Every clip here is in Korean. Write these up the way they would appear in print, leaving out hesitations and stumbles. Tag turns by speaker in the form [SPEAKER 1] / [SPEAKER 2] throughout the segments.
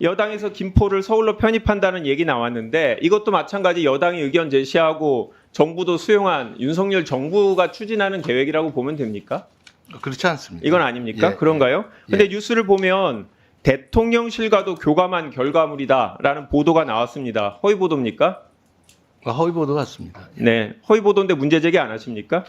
[SPEAKER 1] 여당에서 김포를 서울로 편입한다는 얘기 나왔는데 이것도 마찬가지 여당이 의견 제시하고 정부도 수용한 윤석열 정부가 추진하는 계획이라고 보면 됩니까?
[SPEAKER 2] 그렇지 않습니다.
[SPEAKER 1] 이건 아닙니까?
[SPEAKER 2] 예,
[SPEAKER 1] 그런가요?
[SPEAKER 2] 예.
[SPEAKER 1] 근데 뉴스를 보면 대통령실과도 교감한 결과물이다라는 보도가 나왔습니다. 허위 보도입니까?
[SPEAKER 2] 허위 보도 같습니다.
[SPEAKER 1] 네, 허위 보도인데 문제 제기 안 하십니까?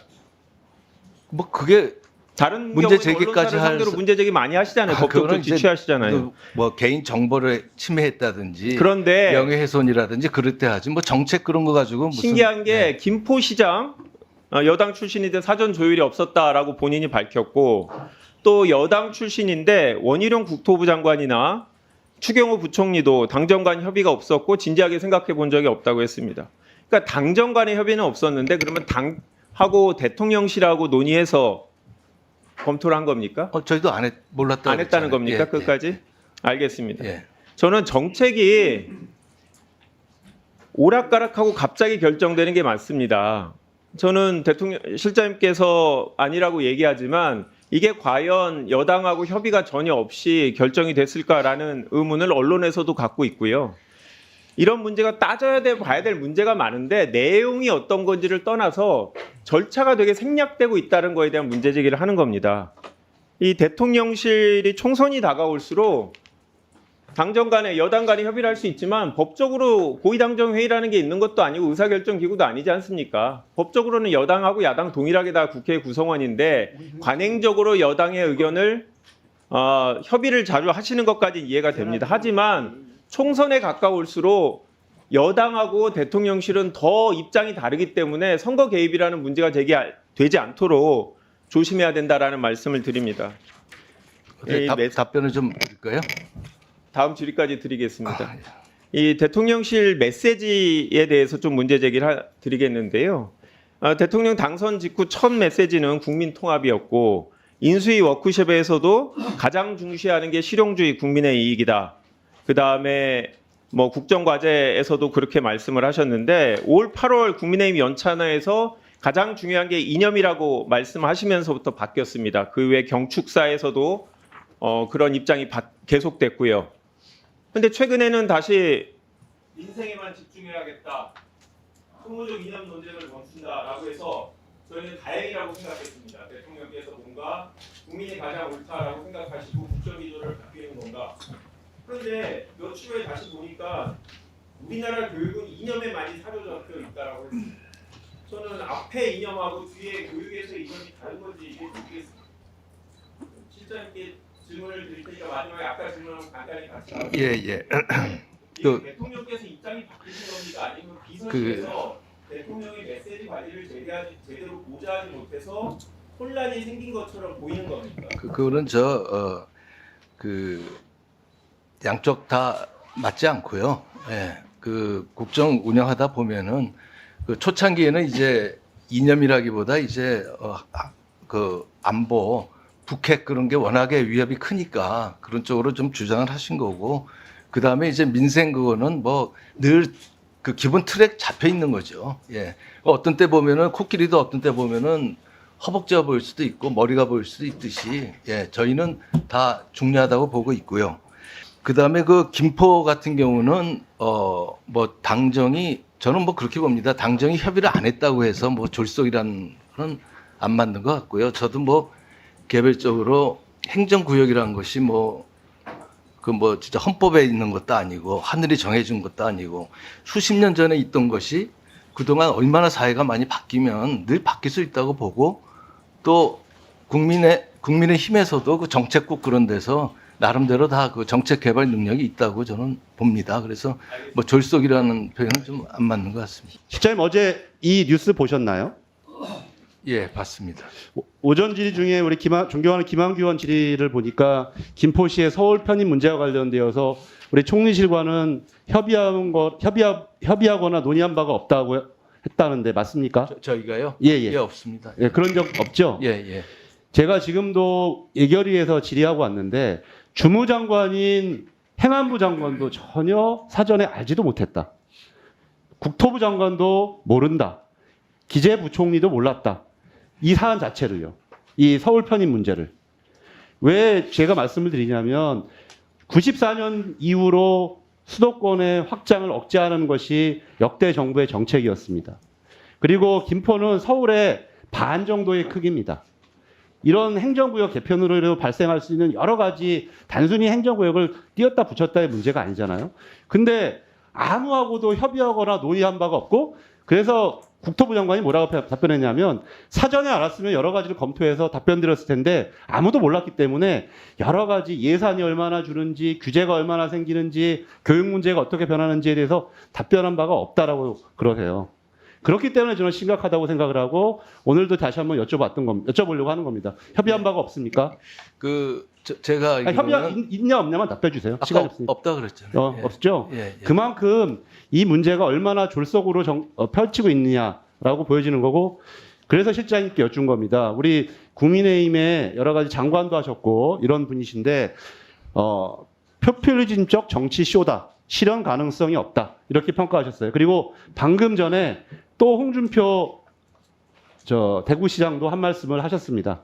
[SPEAKER 2] 뭐 그게
[SPEAKER 1] 다른
[SPEAKER 2] 문제
[SPEAKER 1] 경우에
[SPEAKER 2] 제기까지
[SPEAKER 1] 언론사를 상대로
[SPEAKER 2] 할
[SPEAKER 1] 문제 제기 많이 하시잖아요. 법적도
[SPEAKER 2] 그거는 이제
[SPEAKER 1] 지취하시잖아요.
[SPEAKER 2] 뭐 개인 정보를 침해했다든지
[SPEAKER 1] 그런데
[SPEAKER 2] 명예훼손이라든지 그럴 때 하지 뭐 정책 그런 거 가지고 무슨
[SPEAKER 1] 신기한 게 김포시장 여당 출신인데 사전 조율이 없었다라고 본인이 밝혔고 또 여당 출신인데 원희룡 국토부 장관이나 추경호 부총리도 당정 간 협의가 없었고 진지하게 생각해 본 적이 없다고 했습니다. 그러니까 당정 간의 협의는 없었는데 그러면 당하고 대통령실하고 논의해서 검토를 한 겁니까?
[SPEAKER 2] 저희도 몰랐다고
[SPEAKER 1] 안 했다는
[SPEAKER 2] 그랬잖아요.
[SPEAKER 1] 겁니까?
[SPEAKER 2] 예,
[SPEAKER 1] 끝까지? 알겠습니다.
[SPEAKER 2] 예.
[SPEAKER 1] 저는 정책이 오락가락하고 갑자기 결정되는 게 맞습니다. 저는 대통령 실장님께서 아니라고 얘기하지만 이게 과연 여당하고 협의가 전혀 없이 결정이 됐을까라는 의문을 언론에서도 갖고 있고요. 이런 문제가 따져야 돼 봐야 될 문제가 많은데 내용이 어떤 건지를 떠나서 절차가 되게 생략되고 있다는 거에 대한 문제 제기를 하는 겁니다. 이 대통령실이 총선이 다가올수록 당정 간에 여당 간에 협의를 할 수 있지만 법적으로 고위당정 회의라는 게 있는 것도 아니고 의사결정 기구도 아니지 않습니까? 법적으로는 여당하고 야당 동일하게 다 국회 구성원인데 관행적으로 여당의 의견을 협의를 자주 하시는 것까지 이해가 됩니다. 하지만 총선에 가까울수록 여당하고 대통령실은 더 입장이 다르기 때문에 선거 개입이라는 문제가 되지 않도록 조심해야 된다라는 말씀을 드립니다.
[SPEAKER 2] 답변을 좀 드릴까요?
[SPEAKER 1] 다음 질의까지 드리겠습니다. 이 대통령실 메시지에 대해서 좀 문제 제기를 드리겠는데요. 대통령 당선 직후 첫 메시지는 국민 통합이었고 인수위 워크숍에서도 가장 중시하는 게 실용주의 국민의 이익이다. 그 다음에 뭐 국정과제에서도 그렇게 말씀을 하셨는데 올 8월 국민의힘 연찬회에서 가장 중요한 게 이념이라고 말씀하시면서부터 바뀌었습니다. 그 외 경축사에서도 그런 입장이 계속됐고요. 근데 최근에는 다시 민생에만 집중해야겠다. 소모적 이념 논쟁을 멈춘다라고 해서 저희는 다행이라고 생각했습니다. 대통령께서 뭔가 국민이 가장 옳다라고 생각하시고 국정기조를 바뀌는 건가. 그런데 며칠 후에 다시 보니까 우리나라 교육은 이념에 많이 사로잡혀 있다라고 했습니다. 저는 앞에 이념하고 뒤에 교육에서 이념이 다른 건지 이게 모르겠습니다. 실장님께 질문을 드릴 테니까 마지막에 아까 질문하고 간단히 같이 나눠.
[SPEAKER 2] 예.
[SPEAKER 1] 대통령께서 입장이 바뀌신 겁니까? 아니면 비서실에서 대통령의 메시지 관리를 제대로 보좌하지 못해서 혼란이 생긴 것처럼 보이는 겁니까?
[SPEAKER 2] 그거는 양쪽 다 맞지 않고요. 예. 그 국정 운영하다 보면은 그 초창기에는 이제 이념이라기보다 이제 그 안보 북핵 그런 게 워낙에 위협이 크니까 그런 쪽으로 좀 주장을 하신 거고 그 다음에 이제 민생 그거는 뭐 늘 그 기본 트랙 잡혀 있는 거죠. 예. 어떤 때 보면은 코끼리도 어떤 때 보면은 허벅지가 보일 수도 있고 머리가 보일 수도 있듯이 예. 저희는 다 중요하다고 보고 있고요. 그 다음에 그 김포 같은 경우는 뭐 당정이 저는 뭐 그렇게 봅니다. 당정이 협의를 안 했다고 해서 뭐 졸속이라는 건 안 맞는 것 같고요. 저도 뭐 개별적으로 행정구역이라는 것이 진짜 헌법에 있는 것도 아니고 하늘이 정해준 것도 아니고 수십 년 전에 있던 것이 그동안 얼마나 사회가 많이 바뀌면 늘 바뀔 수 있다고 보고 또 국민의 힘에서도 그 정책국 그런 데서 나름대로 다 그 정책 개발 능력이 있다고 저는 봅니다. 그래서 뭐 졸속이라는 표현은 좀 안 맞는 것 같습니다.
[SPEAKER 3] 실장님 어제 이 뉴스 보셨나요?
[SPEAKER 2] 예, 봤습니다.
[SPEAKER 3] 오전 질의 중에 우리 존경하는 김한규 의원 질의를 보니까 김포시의 서울 편입 문제와 관련되어서 우리 총리실과는 협의하거나 논의한 바가 없다고 했다는데 맞습니까?
[SPEAKER 2] 저희가요?
[SPEAKER 3] 예.
[SPEAKER 2] 없습니다.
[SPEAKER 3] 예, 그런 적 없죠?
[SPEAKER 2] 예.
[SPEAKER 3] 제가 지금도 예결위에서 질의하고 왔는데 주무장관인 행안부 장관도 전혀 사전에 알지도 못했다. 국토부 장관도 모른다. 기재부총리도 몰랐다. 이 사안 자체를요. 이 서울 편입 문제를. 왜 제가 말씀을 드리냐면 94년 이후로 수도권의 확장을 억제하는 것이 역대 정부의 정책이었습니다. 그리고 김포는 서울의 반 정도의 크기입니다. 이런 행정구역 개편으로 발생할 수 있는 여러 가지 단순히 행정구역을 띄었다 붙였다의 문제가 아니잖아요. 근데 아무하고도 협의하거나 논의한 바가 없고, 그래서 국토부 장관이 뭐라고 답변했냐면 사전에 알았으면 여러 가지를 검토해서 답변 드렸을 텐데 아무도 몰랐기 때문에 여러 가지 예산이 얼마나 주는지, 규제가 얼마나 생기는지, 교육 문제가 어떻게 변하는지에 대해서 답변한 바가 없다라고 그러세요. 그렇기 때문에 저는 심각하다고 생각을 하고 오늘도 다시 한번 여쭤보려고 하는 겁니다. 협의한 바가 없습니까?
[SPEAKER 2] 제가
[SPEAKER 3] 아니, 협의 있냐 없냐만 답해 주세요. 시간이 없으니까.
[SPEAKER 2] 없다 그랬잖아요. 예.
[SPEAKER 3] 없죠?
[SPEAKER 2] 예.
[SPEAKER 3] 그만큼 이 문제가 얼마나 졸속으로 펼치고 있느냐라고 보여지는 거고, 그래서 실장님께 여쭌 겁니다. 우리 국민의힘에 여러 가지 장관도 하셨고 이런 분이신데 포퓰리즘적 정치 쇼다. 실현 가능성이 없다. 이렇게 평가하셨어요. 그리고 방금 전에 또 홍준표 대구시장도 한 말씀을 하셨습니다.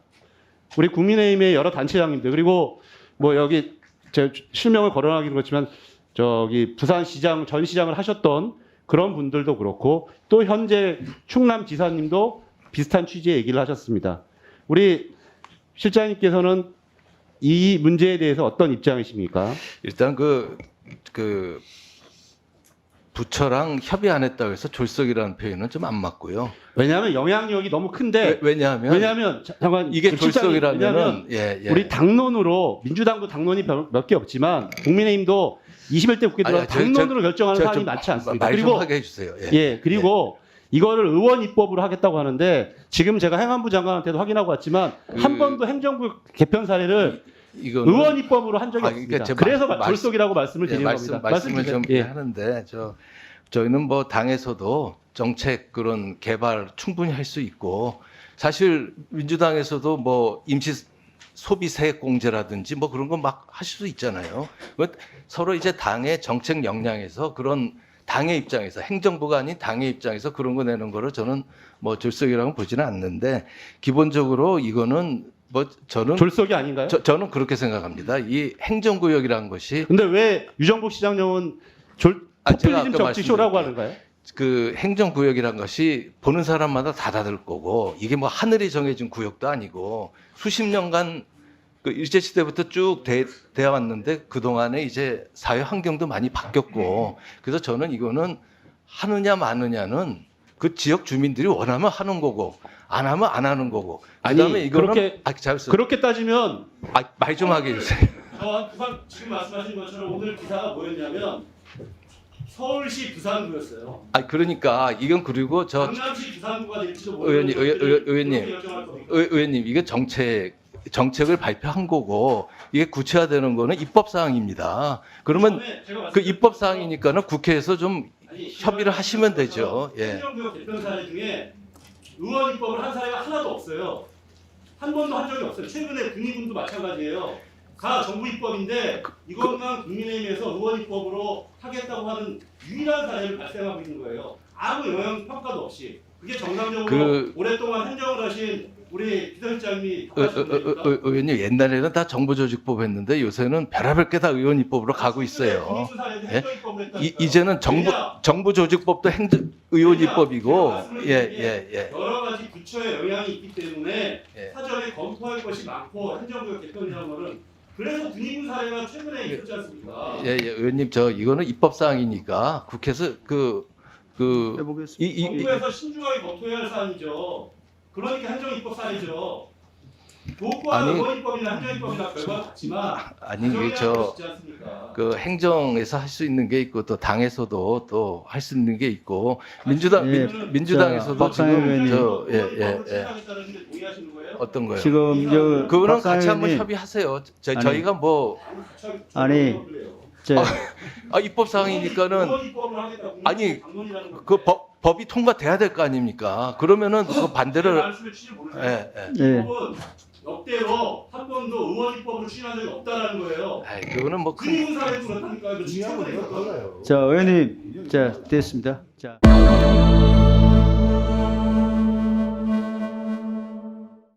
[SPEAKER 3] 우리 국민의힘의 여러 단체장님들, 그리고 뭐 여기 제 실명을 거론하기는 그렇지만 저기 부산시장 전 시장을 하셨던 그런 분들도 그렇고, 또 현재 충남지사님도 비슷한 취지의 얘기를 하셨습니다. 우리 실장님께서는 이 문제에 대해서 어떤 입장이십니까?
[SPEAKER 2] 일단 그 부처랑 협의 안 했다고 해서 졸속이라는 표현은 좀 안 맞고요.
[SPEAKER 3] 왜냐하면 영향력이 너무 큰데,
[SPEAKER 2] 왜냐하면
[SPEAKER 3] 잠깐
[SPEAKER 2] 이게 졸속이라면은
[SPEAKER 3] 왜냐하면 우리 당론으로, 민주당도 당론이 몇 개 없지만 국민의힘도 21대 국회 들어서 당론으로 결정하는 사안이 많지 않습니다.
[SPEAKER 2] 말
[SPEAKER 3] 그리고
[SPEAKER 2] 좀 하게 해주세요.
[SPEAKER 3] 그리고 이거를 의원 입법으로 하겠다고 하는데, 지금 제가 행안부 장관한테도 확인하고 왔지만 한 번도 행정부 개편 사례를 의원 입법으로 한 적이 없습니다. 그래서 졸속이라고 말씀을 드리는 겁니다.
[SPEAKER 2] 말씀을 좀 하는데 저희는 뭐 당에서도 정책 그런 개발 충분히 할 수 있고, 사실 민주당에서도 뭐 임시 소비 세액 공제라든지 뭐 그런 거 막 하실 수 있잖아요. 서로 이제 당의 정책 역량에서 그런 당의 입장에서, 행정부가 아닌 당의 입장에서 그런 거 내는 거를 저는 뭐 졸속이라고 보지는 않는데, 기본적으로 이거는 뭐 저는
[SPEAKER 3] 졸속이 아닌가요?
[SPEAKER 2] 저는 그렇게 생각합니다. 이 행정구역이라는 것이.
[SPEAKER 3] 근데 왜 유정복 시장님은 포퓰리즘 정치 쇼라고 하는가요?
[SPEAKER 2] 그 행정구역이란 것이 보는 사람마다 다 다를 거고, 이게 뭐 하늘이 정해진 구역도 아니고 수십 년간 그 일제시대부터 쭉 되어 왔는데 그동안에 이제 사회 환경도 많이 바뀌었고, 그래서 저는 이거는 하느냐 마느냐는 그 지역 주민들이 원하면 하는 거고 안 하면 안 하는 거고. 그다음에 이거는
[SPEAKER 3] 그렇게 따지면
[SPEAKER 2] 말 좀 하게 해주세요.
[SPEAKER 3] 지금 말씀하신 것처럼 오늘 기사가 뭐였냐면 서울시 부산구였어요.
[SPEAKER 2] 그러니까 이건, 그리고
[SPEAKER 3] 강남시 부산구가 될지도
[SPEAKER 2] 의원님 이게 정책을 발표한 거고, 이게 구체화되는 거는 입법 사항입니다. 그러면 그 입법 사항이니까는 국회에서 좀 협의를 하시면 되죠.
[SPEAKER 3] 행정구역 개편 사례 중에 의원 입법을 한 사례가 하나도 없어요. 한 번도 한 적이 없어요. 최근에 군의군도 마찬가지예요. 다 정부 입법인데 이것만 국민의힘에서 의원 입법으로 하겠다고 하는 유일한 사례를 발생하고 있는 거예요. 아무 영향 평가도 없이. 그게 정상적으로 오랫동안 행정을 하신 우리 비서실장님이
[SPEAKER 2] 의원님, 옛날에는 다 정부조직법 했는데 요새는 별의별 게 다 의원 입법으로 가고 있어요. 예? 이제는 정부조직법도 의원 입법이고,
[SPEAKER 3] 여러 가지 부처의 영향이 있기 때문에 사전에 검토할 것이 많고, 행정구역 개편이라는 거는 그래서 군의군 사례가 최근에 있었지 않습니까?
[SPEAKER 2] 의원님, 이거는 입법 사항이니까 국회에서
[SPEAKER 3] 정부에서 신중하게 검토해야 할 사안이죠. 그러니까 행정입법 사례죠. 교과 의원입법이나 행정입법이나 결과가 같지만
[SPEAKER 2] 그 행정에서 할 수 있는 게 있고, 또 당에서도 또 할 수 있는 게 있고, 민주당에서도 지금 어떤 거요?
[SPEAKER 4] 지금
[SPEAKER 2] 그거는 같이 한번 협의하세요. 저희가 뭐 입법 사항이니까는 그 법이 통과돼야 될 거 아닙니까? 그러면은 그 반대를
[SPEAKER 3] 역대로 한 번도 의원 입법을 추진한 적이 없다라는 거예요.
[SPEAKER 2] 그거는 뭐
[SPEAKER 3] 군의군 사례도 그렇다니까요.
[SPEAKER 4] 자, 의원님, 됐습니다. 자.